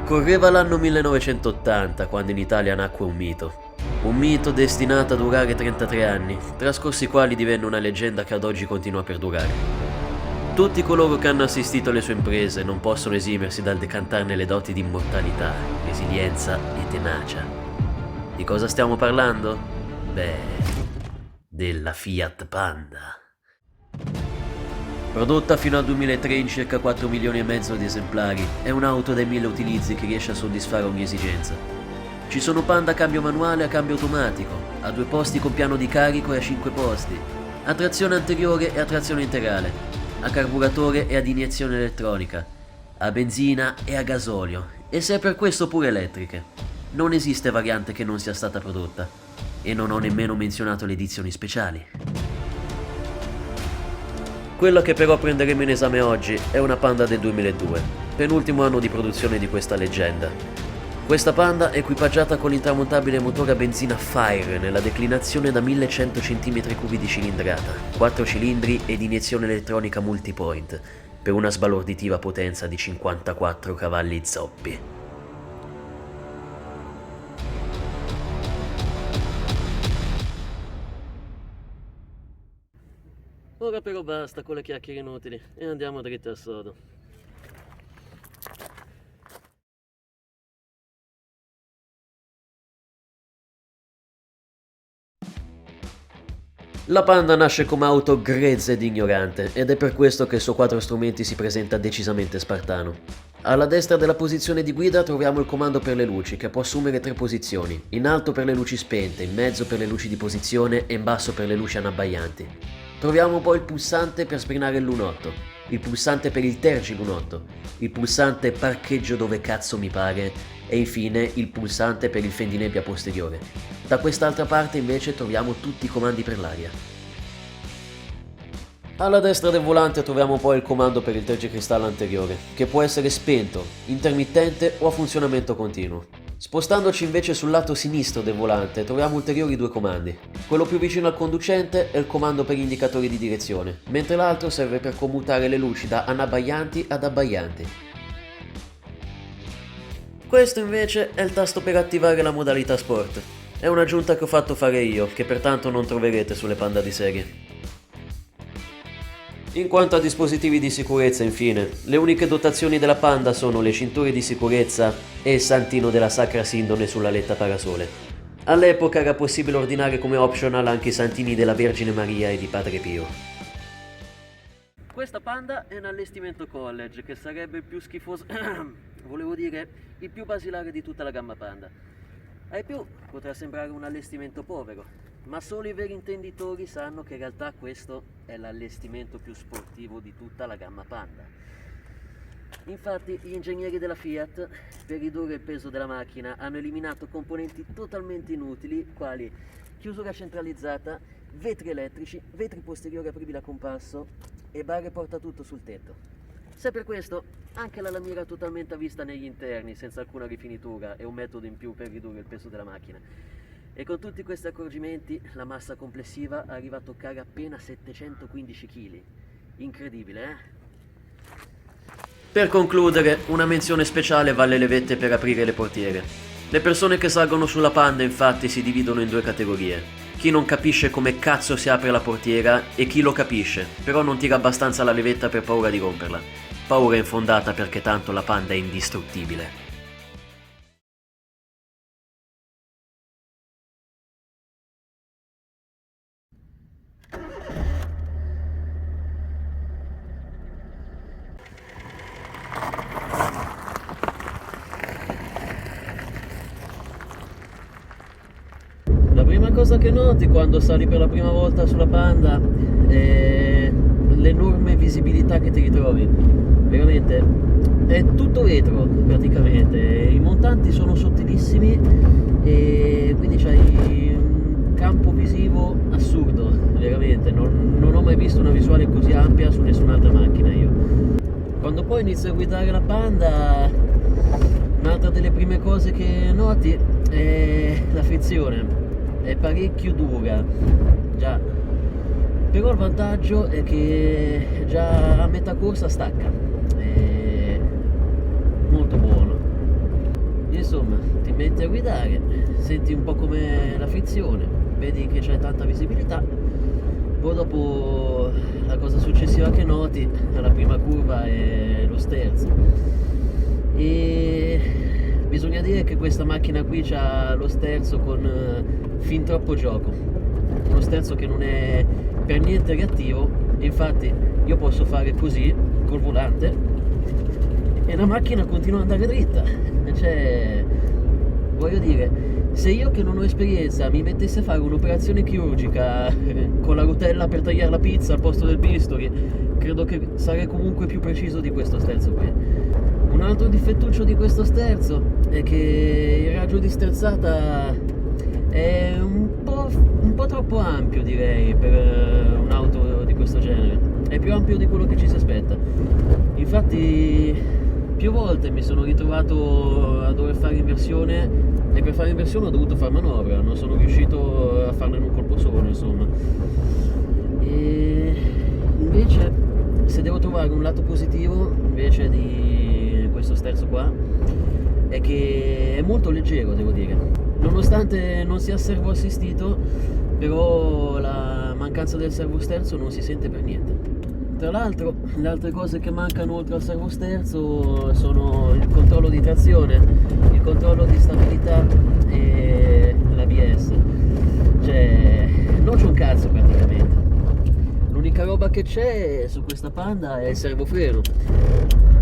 Correva l'anno 1980 quando in Italia nacque un mito. Un mito destinato a durare 33 anni, trascorsi i quali divenne una leggenda che ad oggi continua a perdurare. Tutti coloro che hanno assistito alle sue imprese non possono esimersi dal decantarne le doti di immortalità, resilienza e tenacia. Di cosa stiamo parlando? Beh, della Fiat Panda. Prodotta fino al 2003 in circa 4 milioni e mezzo di esemplari, è un'auto dai 1000 utilizzi che riesce a soddisfare ogni esigenza. Ci sono Panda a cambio manuale e a cambio automatico, a 2 posti con piano di carico e a 5 posti, a trazione anteriore e a trazione integrale, a carburatore e ad iniezione elettronica, a benzina e a gasolio, e se è per questo pure elettriche. Non esiste variante che non sia stata prodotta, e non ho nemmeno menzionato le edizioni speciali. Quella che però prenderemo in esame oggi è una Panda del 2002, penultimo anno di produzione di questa leggenda. Questa Panda è equipaggiata con l'intramontabile motore a benzina Fire nella declinazione da 1100 cm3 di cilindrata, 4 cilindri ed iniezione elettronica multipoint, per una sbalorditiva potenza di 54 cavalli zoppi. Ora però basta con le chiacchiere inutili e andiamo dritti al sodo. La Panda nasce come auto grezza ed ignorante ed è per questo che il suo quadro strumenti si presenta decisamente spartano. Alla destra della posizione di guida troviamo il comando per le luci che può assumere 3 posizioni, in alto per le luci spente, in mezzo per le luci di posizione e in basso per le luci anabbaianti. Troviamo poi il pulsante per sprinare il lunotto, il pulsante per il tergilunotto, il pulsante parcheggio dove cazzo mi pare e infine il pulsante per il fendinebbia posteriore. Da quest'altra parte invece troviamo tutti i comandi per l'aria. Alla destra del volante troviamo poi il comando per il tergicristallo anteriore, che può essere spento, intermittente o a funzionamento continuo. Spostandoci invece sul lato sinistro del volante troviamo ulteriori 2 comandi. Quello più vicino al conducente è il comando per gli indicatori di direzione, mentre l'altro serve per commutare le luci da anabbaianti ad abbaianti. Questo invece è il tasto per attivare la modalità sport. È un'aggiunta che ho fatto fare io, che pertanto non troverete sulle Panda di serie. In quanto a dispositivi di sicurezza, infine, le uniche dotazioni della Panda sono le cinture di sicurezza e il santino della Sacra Sindone sulla letta parasole. All'epoca era possibile ordinare come optional anche i santini della Vergine Maria e di Padre Pio. Questa Panda è un allestimento college che sarebbe il più schifoso, volevo dire, il più basilare di tutta la gamma Panda. Ai più potrà sembrare un allestimento povero, ma solo i veri intenditori sanno che in realtà questo è l'allestimento più sportivo di tutta la gamma Panda. Infatti gli ingegneri della Fiat, per ridurre il peso della macchina, hanno eliminato componenti totalmente inutili quali chiusura centralizzata, vetri elettrici, vetri posteriori apribili a compasso e barre portatutto sul tetto. Se per questo, anche la lamiera totalmente a vista negli interni, senza alcuna rifinitura, è un metodo in più per ridurre il peso della macchina. E con tutti questi accorgimenti, la massa complessiva arriva a toccare appena 715 kg. Incredibile, eh? Per concludere, una menzione speciale vale le vette per aprire le portiere. Le persone che salgono sulla Panda, infatti, si dividono in 2 categorie. Chi non capisce come cazzo si apre la portiera e chi lo capisce, però non tira abbastanza la levetta per paura di romperla. Paura infondata perché tanto la Panda è indistruttibile. La prima cosa che noti quando sali per la prima volta sulla Panda è l'enorme visibilità che ti ritrovi. Veramente è tutto vetro praticamente, i montanti sono sottilissimi e quindi c'hai un campo visivo assurdo, veramente, non ho mai visto una visuale così ampia su nessun'altra macchina io. Quando poi inizi a guidare la Panda, un'altra delle prime cose che noti è la frizione. È parecchio dura, già, però il vantaggio è che già a metà corsa stacca, è molto buono. metti a guidare, senti un po' come la frizione, vedi che c'è tanta visibilità, poi dopo la cosa successiva che noti alla prima curva è lo sterzo, e bisogna dire che questa macchina qui c'ha lo sterzo con fin troppo gioco, uno sterzo che non è per niente reattivo. Infatti io posso fare così col volante e la macchina continua ad andare dritta. Cioè, voglio dire, se io che non ho esperienza mi mettessi a fare un'operazione chirurgica con la rotella per tagliare la pizza al posto del bisturi, credo che sarei comunque più preciso di questo sterzo qui. Un altro difettuccio di questo sterzo è che il raggio di sterzata è un po' troppo ampio, direi, per un'auto di questo genere. È più ampio di quello che ci si aspetta. Infatti più volte mi sono ritrovato a dover fare inversione, e per fare inversione ho dovuto fare manovra, non sono riuscito a farla in un colpo solo, insomma. E invece, se devo trovare un lato positivo invece di questo sterzo qua, è che è molto leggero, devo dire. Nonostante non sia servo assistito, però la mancanza del servo sterzo non si sente per niente. Tra l'altro, le altre cose che mancano oltre al servo sterzo sono il controllo di trazione, il controllo di stabilità e l'ABS. Cioè, non c'è un cazzo praticamente. L'unica roba che c'è su questa Panda è il servofreno.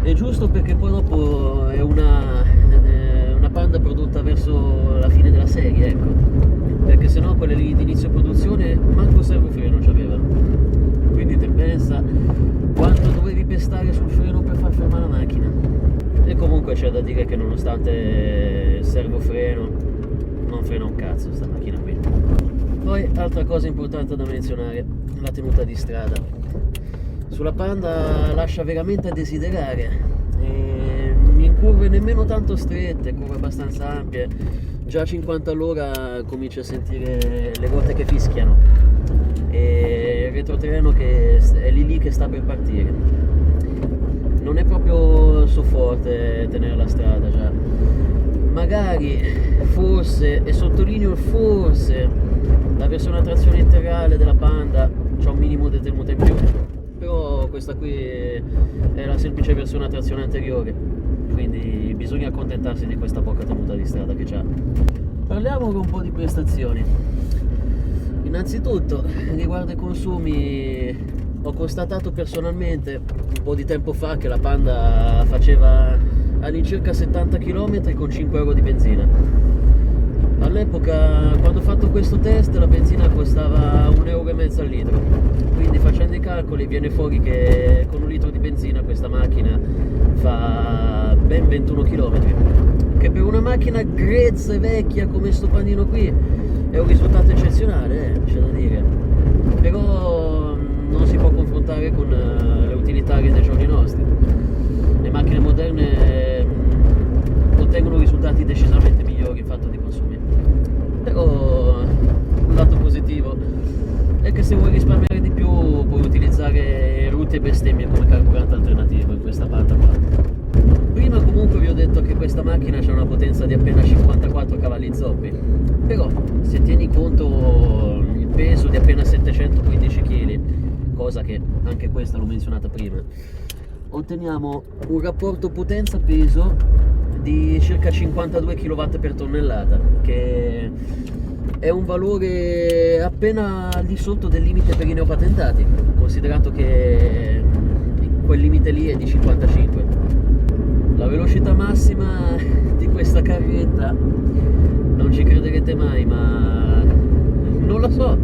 È giusto perché poi dopo è una Panda prodotta verso la fine della serie, ecco. Perché sennò quelle lì di inizio produzione manco servofreno c'avevano. Quindi te pensa quanto dovevi pestare sul freno per far fermare la macchina. E comunque c'è da dire che nonostante il servofreno non frena un cazzo sta macchina qui. Poi altra cosa importante da menzionare, la tenuta di strada. Sulla Panda lascia veramente a desiderare, e in curve nemmeno tanto strette, curve abbastanza ampie, già a 50 all'ora cominci a sentire le ruote che fischiano e il retrotreno che è lì che sta per partire. Non è proprio so forte tenere la strada già. Magari, forse, e sottolineo il forse, la versione a trazione integrale della Panda c'ha un minimo di tenuta in più, però questa qui è la semplice versione a trazione anteriore, quindi bisogna accontentarsi di questa poca tenuta di strada che c'ha. Parliamo un po' di prestazioni. Innanzitutto, riguardo ai consumi, ho constatato personalmente un po' di tempo fa che la Panda faceva all'incirca 70 km con 5 euro di benzina. All'epoca, quando ho fatto questo test, la benzina costava 1,5 euro al litro, quindi facendo i calcoli viene fuori che con un litro di benzina questa macchina fa ben 21 km, che per una macchina grezza e vecchia come sto panino qui è un risultato eccezionale, c'è da dire. Però non si può confrontare con le utilitarie dei giorni nostri. Le macchine moderne ottengono risultati decisamente migliori in fatto di consumi. Però un lato positivo è che se vuoi risparmiare di più puoi utilizzare ruti e bestemmie come carburante alternativo in questa Panda qua. Prima comunque vi ho detto che questa macchina c'ha una potenza di appena 54 cavalli zoppi, però se tieni conto il peso di appena 715 kg, cosa che anche questa l'ho menzionata prima, otteniamo un rapporto potenza-peso di circa 52 kW per tonnellata, che è un valore appena al di sotto del limite per i neopatentati, considerato che quel limite lì è di 55. La velocità massima di questa carretta non ci crederete mai, ma non lo so,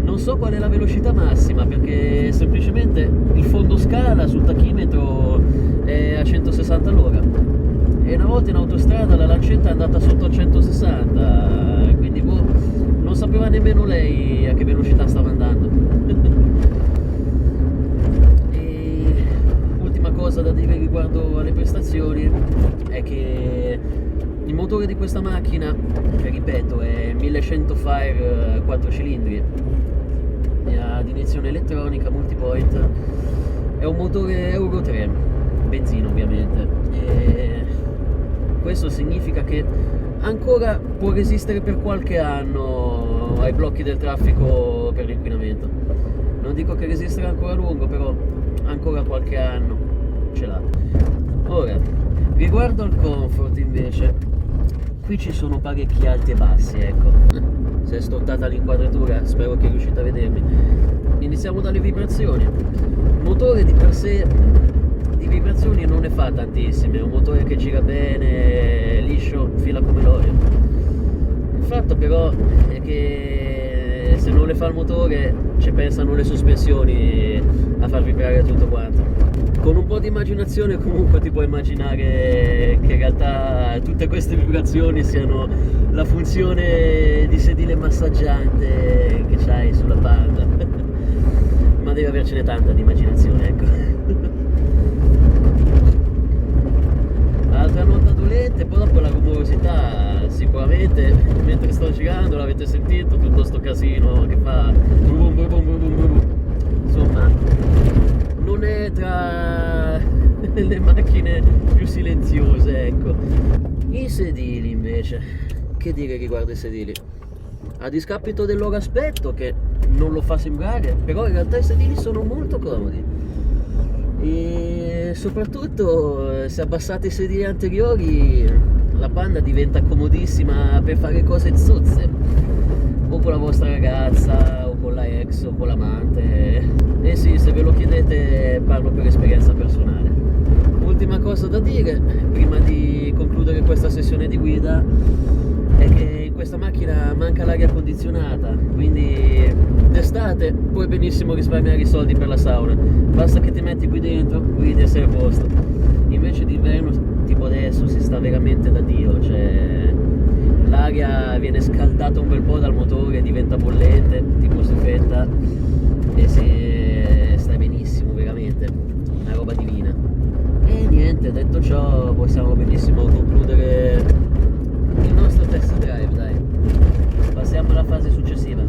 non so qual è la velocità massima, perché semplicemente il fondo scala sul tachimetro è a 160 all'ora e una volta in autostrada la lancetta è andata sotto a 160, quindi non sapeva nemmeno lei a che velocità stava andando. E ultima cosa da dire riguardo alle prestazioni è che il motore di questa macchina, che ripeto è 1100 Fire 4 cilindri ad iniezione elettronica multipoint, è un motore Euro 3, benzina ovviamente, e questo significa che ancora può resistere per qualche anno ai blocchi del traffico per l'inquinamento. Non dico che resisterà ancora a lungo, però ancora qualche anno ce l'ha. Ora, riguardo al comfort invece, qui ci sono parecchi alti e bassi, ecco. Se è stortata l'inquadratura, spero che riuscite a vedermi. Iniziamo dalle vibrazioni. Il motore di per sé di vibrazioni non ne fa tantissime, è un motore che gira bene, liscio, fila come l'olio. Il fatto però è che se non le fa il motore ci pensano le sospensioni a far vibrare tutto quanto. Con un po' di immaginazione comunque ti puoi immaginare che in realtà tutte queste vibrazioni siano la funzione di sedile massaggiante che c'hai sulla Panda. Ma devi avercene tanta di immaginazione, ecco. Altra nota dolente, poi dopo la rumorosità, sicuramente mentre sto girando l'avete sentito tutto sto casino che fa brum brum brum brum brum brum. Insomma, non è tra le macchine più silenziose, ecco. I sedili invece, che dire riguardo ai sedili? A discapito del loro aspetto, che non lo fa sembrare, però in realtà i sedili sono molto comodi. E soprattutto se abbassate i sedili anteriori, la Panda diventa comodissima per fare cose zozze, o con la vostra ragazza, o con la ex, o con l'amante. E sì, se ve lo chiedete parlo per esperienza personale. Ultima cosa da dire, prima di concludere questa sessione di guida, è che in questa macchina manca l'aria condizionata, quindi d'estate puoi benissimo risparmiare i soldi per la sauna, basta che ti metti qui dentro, guidi e sei a posto. Invece d'inverno, tipo adesso, si sta veramente da Dio, cioè l'aria viene scaldata un bel po' dal motore, diventa bollente, tipo stufetta, e stai benissimo, veramente, una roba divina. E niente, detto ciò possiamo benissimo concludere il nostro test drive, dai. Passiamo alla fase successiva.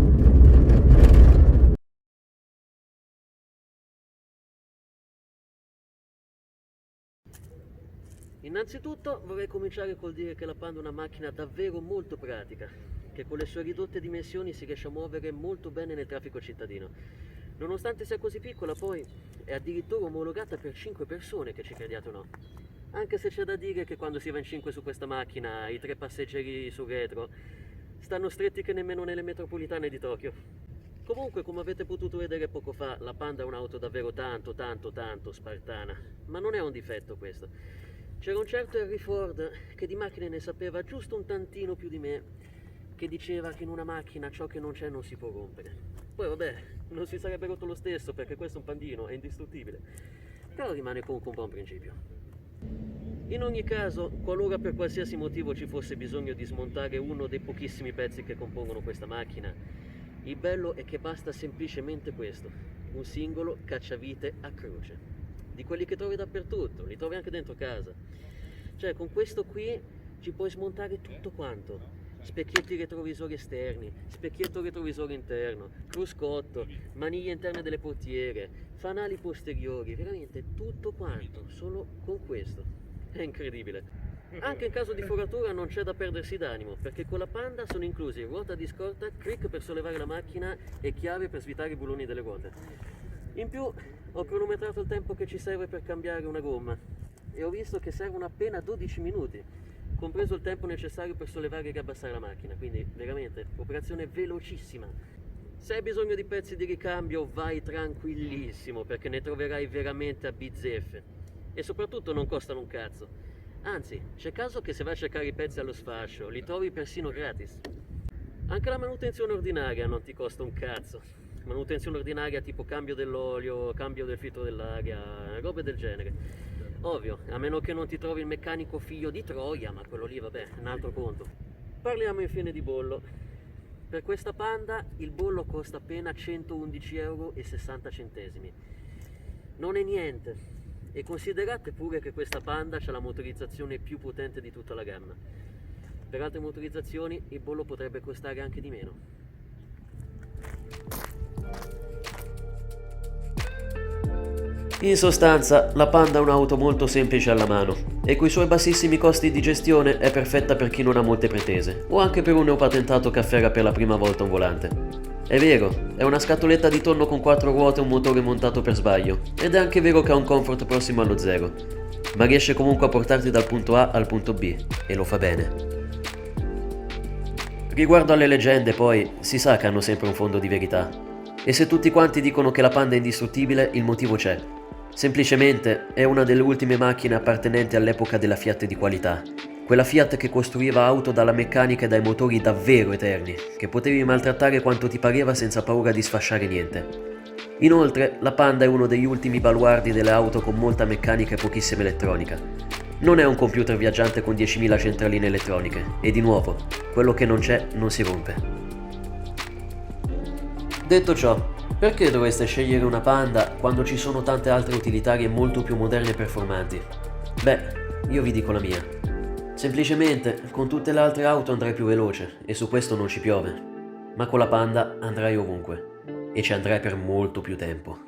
Innanzitutto vorrei cominciare col dire che la Panda è una macchina davvero molto pratica, che con le sue ridotte dimensioni si riesce a muovere molto bene nel traffico cittadino. Nonostante sia così piccola, poi è addirittura omologata per 5 persone, che ci crediate o no. Anche se c'è da dire che quando si va in 5 su questa macchina, i 3 passeggeri sul retro stanno stretti che nemmeno nelle metropolitane di Tokyo. Comunque, come avete potuto vedere poco fa, la Panda è un'auto davvero tanto spartana, ma non è un difetto questo. C'era un certo Henry Ford che di macchine ne sapeva giusto un tantino più di me, che diceva che in una macchina ciò che non c'è non si può rompere. Poi vabbè, non si sarebbe rotto lo stesso perché questo è un pandino, è indistruttibile, però rimane comunque un buon principio. In ogni caso, qualora per qualsiasi motivo ci fosse bisogno di smontare uno dei pochissimi pezzi che compongono questa macchina, il bello è che basta semplicemente questo, un singolo cacciavite a croce, di quelli che trovi dappertutto, li trovi anche dentro casa. Cioè, con questo qui ci puoi smontare tutto quanto: specchietti retrovisori esterni, specchietto retrovisore interno, cruscotto, maniglie interne delle portiere, fanali posteriori, veramente tutto quanto, solo con questo. È incredibile. Anche in caso di foratura non c'è da perdersi d'animo, perché con la Panda sono inclusi ruota di scorta, crick per sollevare la macchina e chiave per svitare i bulloni delle ruote. In più ho cronometrato il tempo che ci serve per cambiare una gomma e ho visto che servono appena 12 minuti, compreso il tempo necessario per sollevare e riabbassare la macchina, quindi veramente operazione velocissima. Se hai bisogno di pezzi di ricambio vai tranquillissimo, perché ne troverai veramente a bizzeffe e soprattutto non costano un cazzo. Anzi, c'è caso che se vai a cercare i pezzi allo sfascio li trovi persino gratis. Anche la manutenzione ordinaria non ti costa un cazzo. Manutenzione ordinaria tipo cambio dell'olio, cambio del filtro dell'aria, robe del genere. Ovvio, a meno che non ti trovi il meccanico figlio di Troia, ma quello lì vabbè, è un altro conto. Parliamo infine di bollo. Per questa Panda il bollo costa appena 111,60 €. Non è niente. E considerate pure che questa Panda ha la motorizzazione più potente di tutta la gamma. Per altre motorizzazioni il bollo potrebbe costare anche di meno. In sostanza, la Panda è un'auto molto semplice alla mano e coi suoi bassissimi costi di gestione è perfetta per chi non ha molte pretese o anche per un neopatentato che afferra per la prima volta un volante. È vero, è una scatoletta di tonno con 4 ruote e un motore montato per sbaglio ed è anche vero che ha un comfort prossimo allo zero, ma riesce comunque a portarti dal punto A al punto B e lo fa bene. Riguardo alle leggende, poi, si sa che hanno sempre un fondo di verità. E se tutti quanti dicono che la Panda è indistruttibile, il motivo c'è. Semplicemente è una delle ultime macchine appartenenti all'epoca della Fiat di qualità. Quella Fiat che costruiva auto dalla meccanica e dai motori davvero eterni, che potevi maltrattare quanto ti pareva senza paura di sfasciare niente. Inoltre, la Panda è uno degli ultimi baluardi delle auto con molta meccanica e pochissima elettronica. Non è un computer viaggiante con 10.000 centraline elettroniche, e di nuovo, quello che non c'è non si rompe. Detto ciò, perché dovreste scegliere una Panda quando ci sono tante altre utilitarie molto più moderne e performanti? Beh, io vi dico la mia. Semplicemente, con tutte le altre auto andrai più veloce, e su questo non ci piove. Ma con la Panda andrai ovunque, e ci andrai per molto più tempo.